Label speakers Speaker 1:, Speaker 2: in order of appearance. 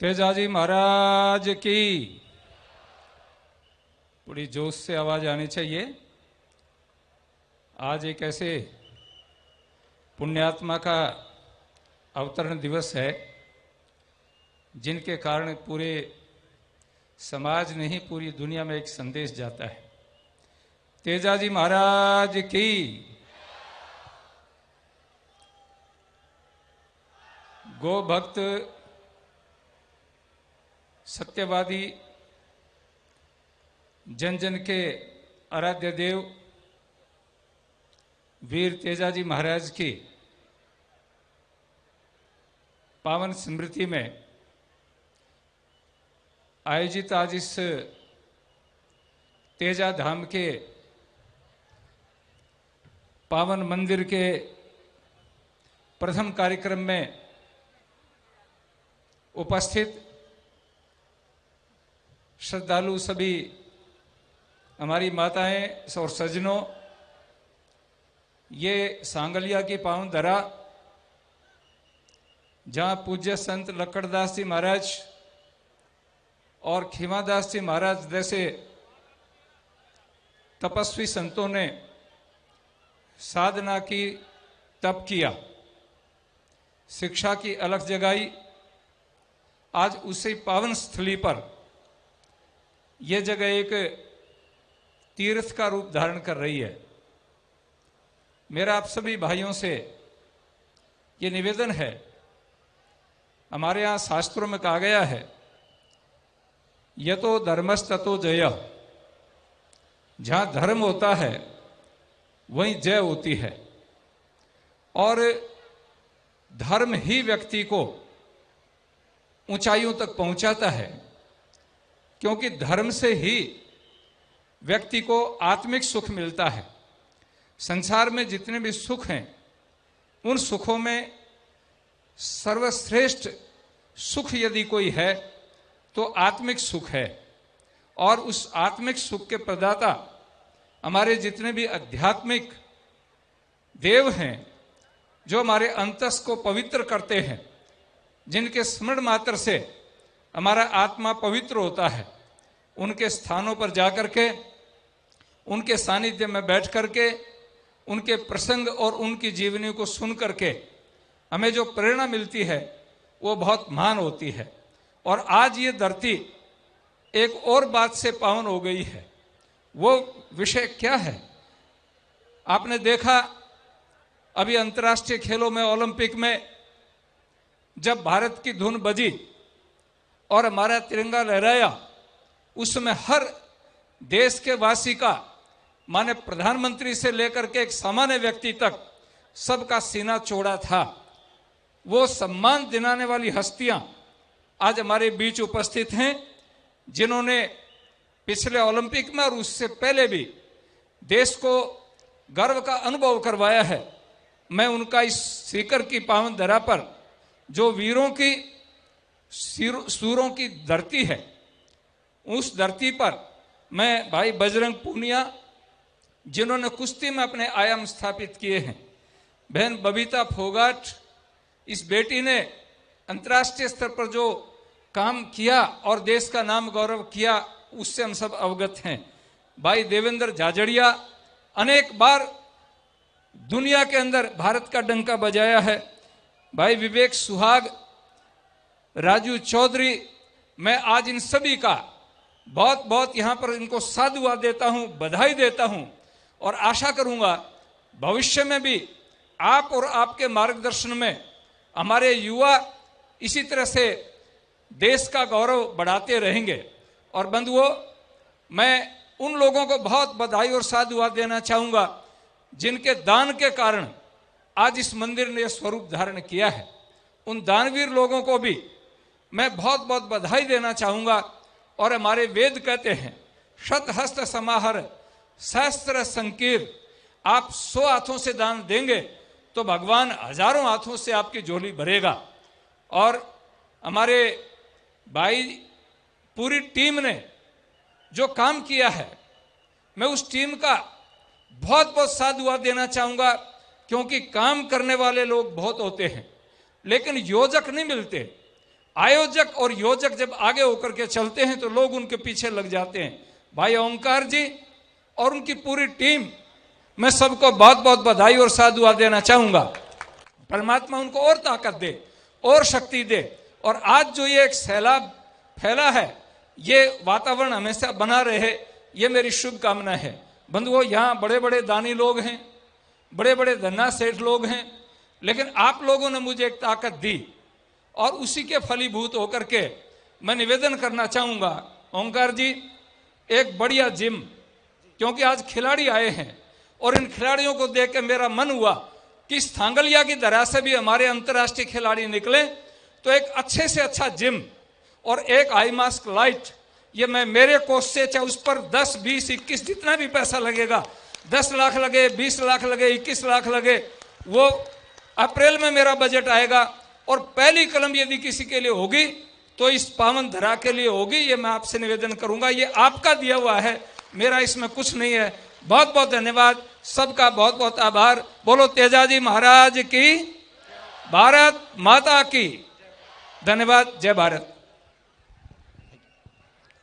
Speaker 1: तेजाजी महाराज की बड़ी जोश से आवाज आनी चाहिए। आज एक ऐसे पुण्यात्मा का अवतरण दिवस है जिनके कारण पूरे समाज नहीं पूरी दुनिया में एक संदेश जाता है। तेजाजी महाराज की गो भक्त सत्यवादी जन जन के आराध्य देव वीर तेजाजी महाराज की पावन स्मृति में आयोजित आज इस तेजा धाम के पावन मंदिर के प्रथम कार्यक्रम में उपस्थित श्रद्धालु सभी हमारी माताएं और सज्जनों, ये सांगलिया की पावन धरा जहाँ पूज्य संत लक्कड़दास जी महाराज और खीमादास जी महाराज जैसे तपस्वी संतों ने साधना की, तप किया, शिक्षा की अलख जगाई। आज उसी पावन स्थली पर यह जगह एक तीर्थ का रूप धारण कर रही है। मेरा आप सभी भाइयों से ये निवेदन है, हमारे यहाँ शास्त्रों में कहा गया है, यतो धर्मस्ततो जय। जहाँ धर्म होता है वहीं जय होती है, और धर्म ही व्यक्ति को ऊंचाइयों तक पहुंचाता है, क्योंकि धर्म से ही व्यक्ति को आत्मिक सुख मिलता है। संसार में जितने भी सुख हैं उन सुखों में सर्वश्रेष्ठ सुख यदि कोई है तो आत्मिक सुख है, और उस आत्मिक सुख के प्रदाता हमारे जितने भी आध्यात्मिक देव हैं, जो हमारे अंतस को पवित्र करते हैं, जिनके स्मरण मात्र से हमारा आत्मा पवित्र होता है, उनके स्थानों पर जाकर के, उनके सानिध्य में बैठ करके, उनके प्रसंग और उनकी जीवनी को सुन करके हमें जो प्रेरणा मिलती है वो बहुत महान होती है। और आज ये धरती एक और बात से पावन हो गई है। वो विषय क्या है? आपने देखा अभी अंतर्राष्ट्रीय खेलों में, ओलंपिक में जब भारत की धुन बजी और हमारा तिरंगा लहराया, उसमें हर देश के वासी का, माने प्रधानमंत्री से लेकर के एक सामान्य व्यक्ति तक, सबका सीना चौड़ा था। वो सम्मान दिलाने वाली हस्तियां आज हमारे बीच उपस्थित हैं, जिन्होंने पिछले ओलंपिक में और उससे पहले भी देश को गर्व का अनुभव करवाया है। मैं उनका इस सीकर की पावन धरा पर, जो वीरों की सूरों की धरती है, उस धरती पर मैं भाई बजरंग पूनिया, जिन्होंने कुश्ती में अपने आयाम स्थापित किए हैं, बहन बबीता फोगाट, इस बेटी ने अंतर्राष्ट्रीय स्तर पर जो काम किया और देश का नाम गौरव किया, उससे हम सब अवगत हैं। भाई देवेंद्र झाझड़िया अनेक बार दुनिया के अंदर भारत का डंका बजाया है। भाई विवेक सुहाग, राजू चौधरी, मैं आज इन सभी का बहुत बहुत यहाँ पर इनको साधुवाद देता हूँ, बधाई देता हूँ, और आशा करूँगा भविष्य में भी आप और आपके मार्गदर्शन में हमारे युवा इसी तरह से देश का गौरव बढ़ाते रहेंगे। और बंधुओं, मैं उन लोगों को बहुत बधाई और साधुवाद देना चाहूँगा जिनके दान के कारण आज इस मंदिर ने स्वरूप धारण किया है। उन दानवीर लोगों को भी मैं बहुत बहुत बधाई देना चाहूँगा। और हमारे वेद कहते हैं, शतहस्त समाहर सहस्त्र संकीर। आप 100 हाथों से दान देंगे तो भगवान हजारों हाथों से आपकी झोली भरेगा। और हमारे भाई पूरी टीम ने जो काम किया है, मैं उस टीम का बहुत बहुत साधुवाद देना चाहूँगा, क्योंकि काम करने वाले लोग बहुत होते हैं लेकिन योजक नहीं मिलते। आयोजक और योजक जब आगे होकर के चलते हैं तो लोग उनके पीछे लग जाते हैं। भाई ओंकार जी और उनकी पूरी टीम, मैं सबको बहुत बहुत बधाई और साधुवाद देना चाहूंगा। परमात्मा उनको और ताकत दे और शक्ति दे। और आज जो ये एक सैलाब फैला है, ये वातावरण हमेशा बना रहे, ये मेरी शुभकामना है। बंधुओं, यहाँ बड़े बड़े दानी लोग हैं, बड़े बड़े धन्ना सेठ लोग हैं, लेकिन आप लोगों ने मुझे एक ताकत दी और उसी के फलीभूत होकर के मैं निवेदन करना चाहूँगा, ओंकार जी एक बढ़िया जिम, क्योंकि आज खिलाड़ी आए हैं और इन खिलाड़ियों को देख के मेरा मन हुआ कि स्थांगलिया की तरह से भी हमारे अंतर्राष्ट्रीय खिलाड़ी निकले, तो एक अच्छे से अच्छा जिम और एक आई मास्क लाइट, ये मैं मेरे कोष से, चाहे उस पर 10, 20, 21 जितना भी पैसा लगेगा, 10 लाख लगे, 20 लाख लगे, 21 लाख लगे, वो अप्रैल में मेरा बजट आएगा। और पहली कलम यदि किसी के लिए होगी तो इस पावन धरा के लिए होगी, ये मैं आपसे निवेदन करूंगा। ये आपका दिया हुआ है, मेरा इसमें कुछ नहीं है। बहुत बहुत धन्यवाद, सबका बहुत बहुत आभार। बोलो तेजाजी महाराज की, भारत माता की। धन्यवाद। जय भारत।